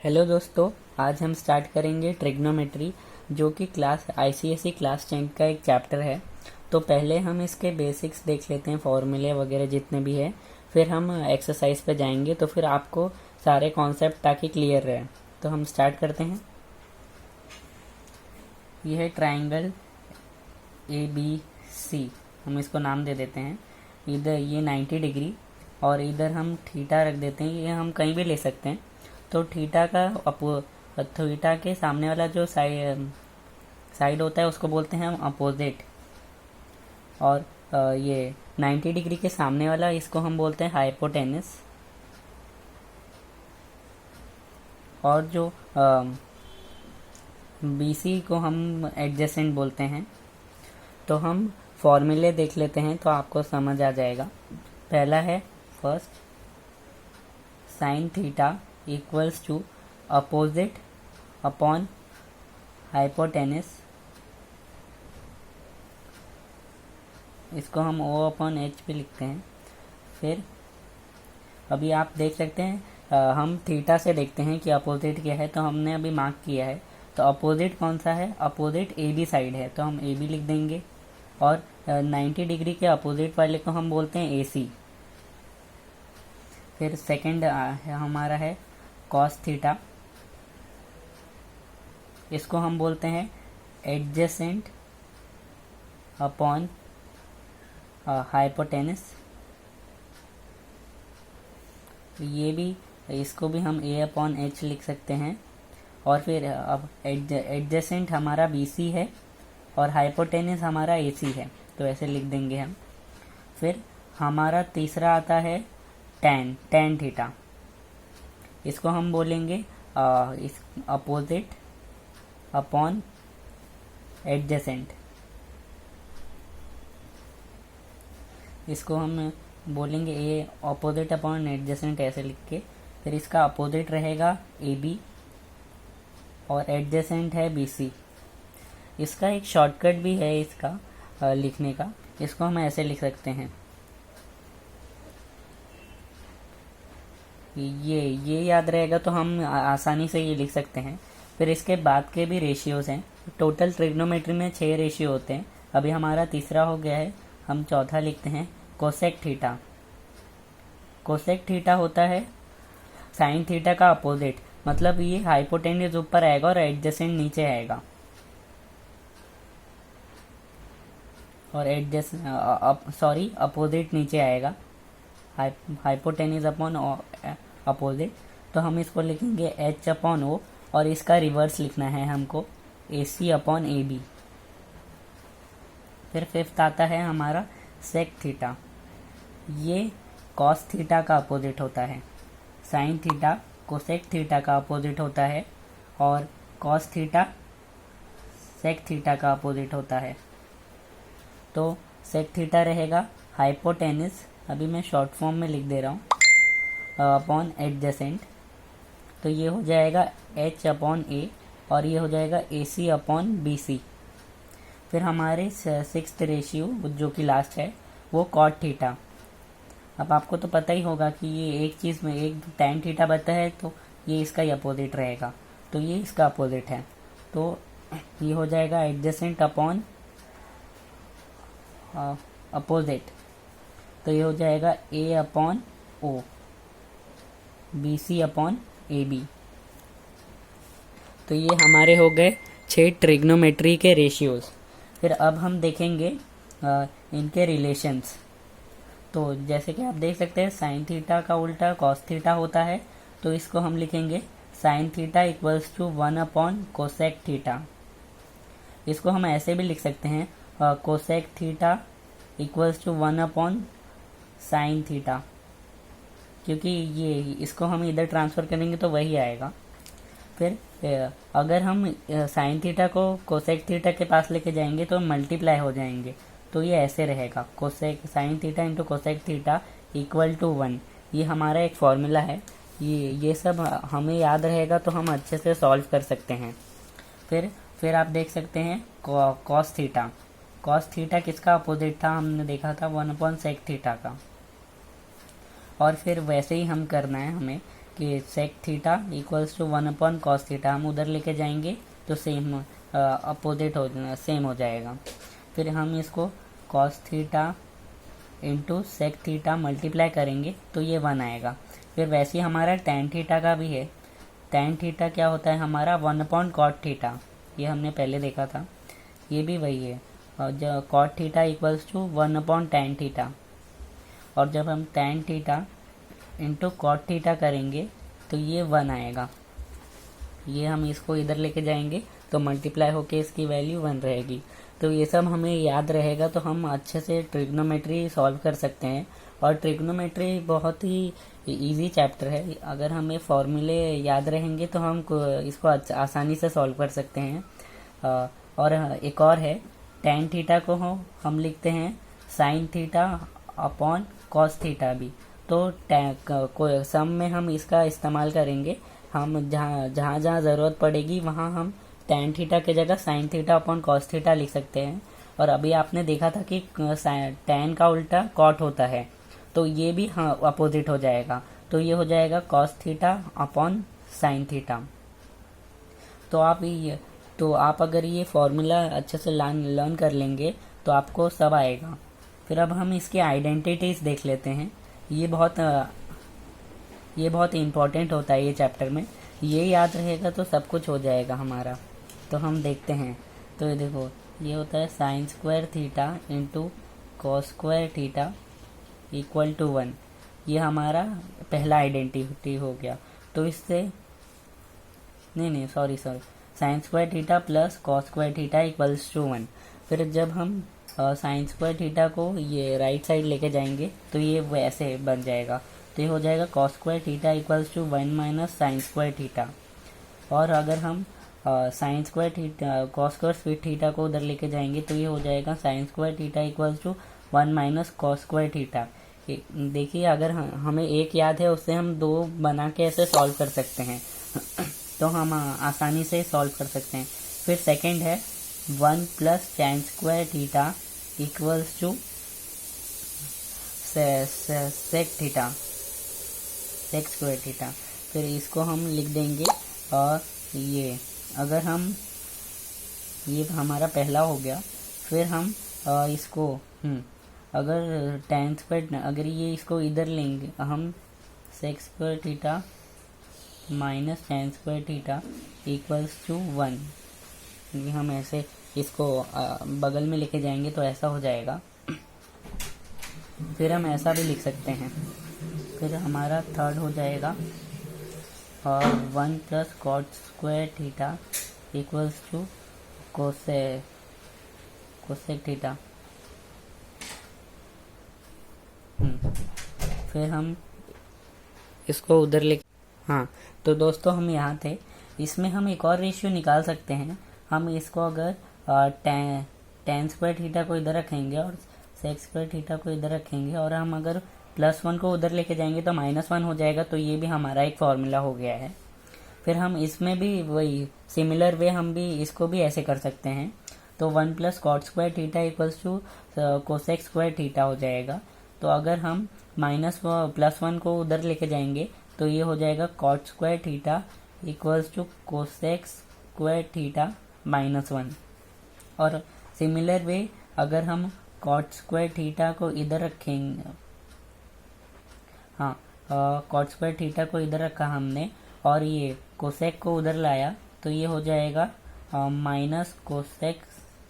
Hello दोस्तों, आज हम स्टार्ट करेंगे ट्रिग्नोमेट्री, जो कि क्लास आईसीएसई क्लास 10 का एक चैप्टर है। तो पहले हम इसके बेसिक्स देख लेते हैं, फॉर्मूले वगैरह जितने भी है, फिर हम एक्सरसाइज पे जाएंगे। तो फिर आपको सारे कॉन्सेप्ट ताकि क्लियर रहे। तो हम स्टार्ट करते हैं। यह है ट्राइंगल ABC, हम इसको नाम दे देते हैं। इधर ये 90 डिग्री और इधर हम थीटा रख देते हैं। ये हम कहीं भी ले सकते हैं। तो थीटा के सामने वाला जो साइड होता है उसको बोलते हैं हम अपोजिट, और ये 90 डिग्री के सामने वाला इसको हम बोलते हैं हाइपोटेनस। और जो BC को हम एडजेसेंट बोलते हैं। तो हम फॉर्मूले देख लेते हैं तो आपको समझ आ जाएगा। पहला है first, sine theta equals to opposite upon hypotenuse. इसको हम O अपॉन H भी लिखते हैं। फिर अभी आप देख सकते हैं, हम थीटा से देखते हैं कि अपोजिट क्या है। तो हमने अभी मार्क किया है। तो अपोजिट कौन सा है? अपोजिट AB साइड है, तो हम AB लिख देंगे। और 90 डिग्री के अपोजिट वाले को हम बोलते हैं AC। फिर सेकंड हमारा है कॉस थीटा, इसको हम बोलते हैं एडजेसेंट अपॉन हाइपोटेनस। ये भी, इसको भी हम A अपॉन H लिख सकते हैं। और फिर अब एडजेसेंट हमारा BC है और हाइपोटेनस हमारा AC है, तो ऐसे लिख देंगे हम। फिर हमारा तीसरा आता है टैन थीटा, इसको हम बोलेंगे इस अपोजिट अपॉन एडजेसेंट। इसको हम बोलेंगे ए अपोजिट अपॉन एडजेसेंट, ऐसे लिख के। फिर इसका अपोजिट रहेगा AB और एडजेसेंट है BC। इसका एक शॉर्टकट भी है इसका लिखने का, इसको हम ऐसे लिख सकते हैं। ये याद रहेगा तो हम आसानी से ये लिख सकते हैं। फिर इसके बाद के भी रेशियोज हैं। टोटल ट्रिग्नोमेट्री में 6 रेशियो होते हैं। अभी हमारा तीसरा हो गया है, हम चौथा लिखते हैं कोसेक थीटा। कोसेक थीटा होता है साइन थीटा का अपोजिट, मतलब ये हाइपोटेन्यूज ऊपर आएगा और एडजेसेंट नीचे आएगा। और अपोजिट नीचे आएगा, हाइपोटेन्यूज अपॉन अपोजिट। तो हम इसको लिखेंगे H अपॉन O, और इसका रिवर्स लिखना है हमको AC अपॉन AB। फिर फिफ्थ आता है हमारा सेक थीटा, ये कॉस थीटा का अपोजिट होता है। साइन थीटा कोसेक थीटा का अपोजिट होता है, और कॉस थीटा सेक थीटा का अपोजिट होता है। तो सेक थीटा रहेगा हाइपोटेनस, अभी मैं शॉर्ट फॉर्म में लिख दे रहा हूँ, अपॉन एडजेसेंट। तो ये हो जाएगा H अपॉन A, और ये हो जाएगा AC अपॉन BC। फिर हमारे सिक्स्थ रेशियो जो कि लास्ट है वो कॉट थीटा। अब आपको तो पता ही होगा कि ये एक चीज़ में एक टैन थीटा बनता है, तो ये इसका ही अपोजिट रहेगा, तो ये इसका अपोजिट है। तो ये हो जाएगा एडजेसेंट अपॉन अपोजिट। तो ये हो जाएगा A upon O, BC upon AB। तो ये हमारे हो गए 6 ट्रिग्नोमेट्री के रेशियोज। फिर अब हम देखेंगे इनके रिलेशंस। तो जैसे कि आप देख सकते हैं, साइन थीटा का उल्टा कॉस थीटा होता है, तो इसको हम लिखेंगे sine theta equals to 1 upon cosec theta. इसको हम ऐसे भी लिख सकते हैं, cosec theta equals to 1 upon sine theta, क्योंकि ये इसको हम इधर ट्रांसफ़र करेंगे तो वही आएगा। फिर अगर हम साइन थीटा को कोसेक थीटा के पास लेके जाएंगे तो मल्टीप्लाई हो जाएंगे, तो ये ऐसे रहेगा cosec sine theta into cosec theta equal to 1। ये हमारा एक फॉर्मूला है। ये सब हमें याद रहेगा तो हम अच्छे से सॉल्व कर सकते हैं। फिर आप देख सकते हैं कॉस थीटा। कॉस थीटा किसका अपोजिट था? हमने देखा था 1 अपॉन सेक थीटा का। और फिर वैसे ही हम करना है हमें कि sec theta equals to 1/cos theta, हम उधर लेके जाएंगे तो सेम अपोजिट सेम हो जाएगा। फिर हम इसको cos theta into sec theta multiply करेंगे तो ये 1 आएगा। फिर वैसे ही हमारा tan थीटा का भी है। tan थीटा क्या होता है हमारा 1/cot थीटा, ये हमने पहले देखा था, ये भी वही है। और जब cot theta equals to 1/tan theta, और जब हम tan theta into cot theta करेंगे तो ये 1 आएगा। ये हम इसको इधर लेके जाएंगे तो मल्टीप्लाई होके इसकी वैल्यू 1 रहेगी। तो ये सब हमें याद रहेगा तो हम अच्छे से ट्रिग्नोमेट्री सॉल्व कर सकते हैं। और ट्रिग्नोमेट्री बहुत ही इजी चैप्टर है, अगर हमें फॉर्मूले याद रहेंगे तो हम इसको आसानी से सॉल्व कर सकते हैं। और एक और है, tan थीटा को हम लिखते हैं sin theta upon cos theta भी। तो सम में हम इसका इस्तेमाल करेंगे, हम जहाँ ज़रूरत पड़ेगी वहाँ हम tan थीटा की जगह sin theta upon cos theta लिख सकते हैं। और अभी आपने देखा था कि tan का उल्टा cot होता है, तो ये भी हाँ अपोजिट हो जाएगा, तो ये हो जाएगा cos theta upon sin theta. तो आप अगर ये फॉर्मूला अच्छे से लर्न कर लेंगे तो आपको सब आएगा। फिर अब हम इसकी आइडेंटिटीज देख लेते हैं। ये बहुत इम्पोर्टेंट होता है ये चैप्टर में, ये याद रहेगा तो सब कुछ हो जाएगा हमारा। तो हम देखते हैं, तो ये देखो, ये होता है sin square theta into cos square theta equal to 1। ये हमारा पहला आइडेंटिटी हो गया। तो इससे नहीं sorry sin square theta plus cos square theta equals to 1। फिर जब हम sin स्क्वायर थीटा को ये राइट साइड लेके जाएंगे तो ये वैसे बन जाएगा, तो ये हो जाएगा cos square theta equals to 1 minus sin square theta. और अगर हम sin square theta cos square theta को उधर लेके जाएंगे तो ये हो जाएगा sin square theta equals to 1 minus cos square theta. देखिए, अगर हमें एक याद है उससे हम दो बना के ऐसे सॉल्व कर सकते हैं तो हम आसानी से सॉल्व कर सकते हैं। फिर सेकंड है 1 plus tan square theta equals to sec square theta. फिर इसको हम लिख देंगे, और ये अगर हम ये हमारा पहला हो गया। फिर हम इसको अगर tan स्क्वायर, अगर ये इसको इधर लेंगे हम sec square theta minus tan square theta equals to 1। ये हम ऐसे इसको बगल में लेके जाएंगे तो ऐसा हो जाएगा। फिर हम ऐसा भी लिख सकते हैं। फिर हमारा थर्ड हो जाएगा और 1 plus cot square theta equals to cosec theta. फिर हम इसको उधर ले, हाँ तो दोस्तों हम यहाँ थे। इसमें हम एक और रेशियो निकाल सकते हैं। हम इसको अगर tan स्क्वायर थीटा को इधर रखेंगे और सेक स्क्वायर थीटा को इधर रखेंगे, और हम अगर +1 को उधर लेके जाएंगे तो -1 हो जाएगा। तो ये भी हमारा एक फॉर्मूला हो गया है। फिर हम इसमें भी वही सिमिलर वे हम भी इसको भी ऐसे कर सकते हैं। तो 1 plus cot square theta equals to cosec square theta हो जाएगा। तो अगर हम +1 को उधर लेके जाएंगे तो ये हो जाएगा cot square theta equals to cosec square theta -1। और सिमिलर वे अगर हम cot स्क्वायर थीटा को इधर रखेंगे, हाँ cot स्क्वायर थीटा को इधर रखा हमने और ये कोसेक को उधर लाया तो ये हो जाएगा minus cosec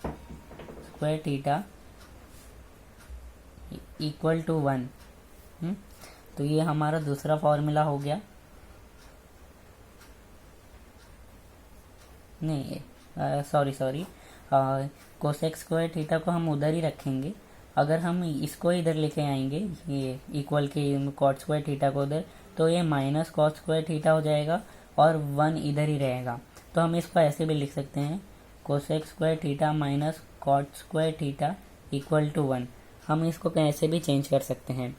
square theta equal to 1। तो ये हमारा दूसरा फॉर्मूला हो गया। नहीं सॉरी कोसेक स्क्वायर थीटा को हम उधर ही रखेंगे। अगर हम इसको इधर लेके आएंगे, ये इक्वल के cot स्क्वायर थीटा को उधर, तो ये माइनस cot स्क्वायर थीटा हो जाएगा और 1 इधर ही रहेगा। तो हम इसको ऐसे भी लिख सकते हैं, cosec square theta minus cot square theta equal to 1। हम इसको कैसे भी चेंज कर सकते हैं।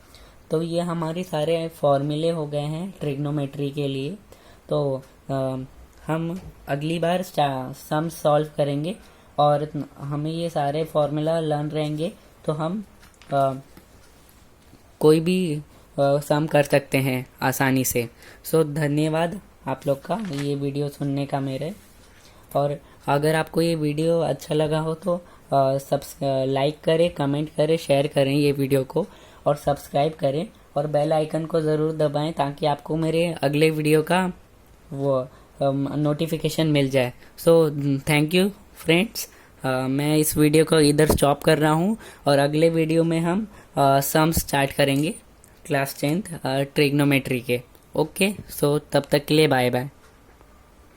तो ये हमारी सारे फॉर्मूले हो गए हैं ट्रिग्नोमेट्री के लिए। तो हम अगली बार सम सॉल्व करेंगे और हमें ये सारे फॉर्मूला लर्न रहेंगे तो हम कोई भी सम कर सकते हैं आसानी से। सो धन्यवाद आप लोग का ये वीडियो सुनने का मेरे। और अगर आपको ये वीडियो अच्छा लगा हो तो लाइक करें, कमेंट करें, शेयर करें ये वीडियो को, और सब्सक्राइब करें और बेल आइकन को ज़रूर दबाएं ताकि आपको मेरे अगले वीडियो का वो नोटिफिकेशन मिल जाए। So thank you friends. मैं इस वीडियो को इधर स्टॉप कर रहा हूँ और अगले वीडियो में हम सम स्टार्ट करेंगे क्लास 10th ट्रिग्नोमेट्री के। ओके, सो तब तक के लिए बाय बाय।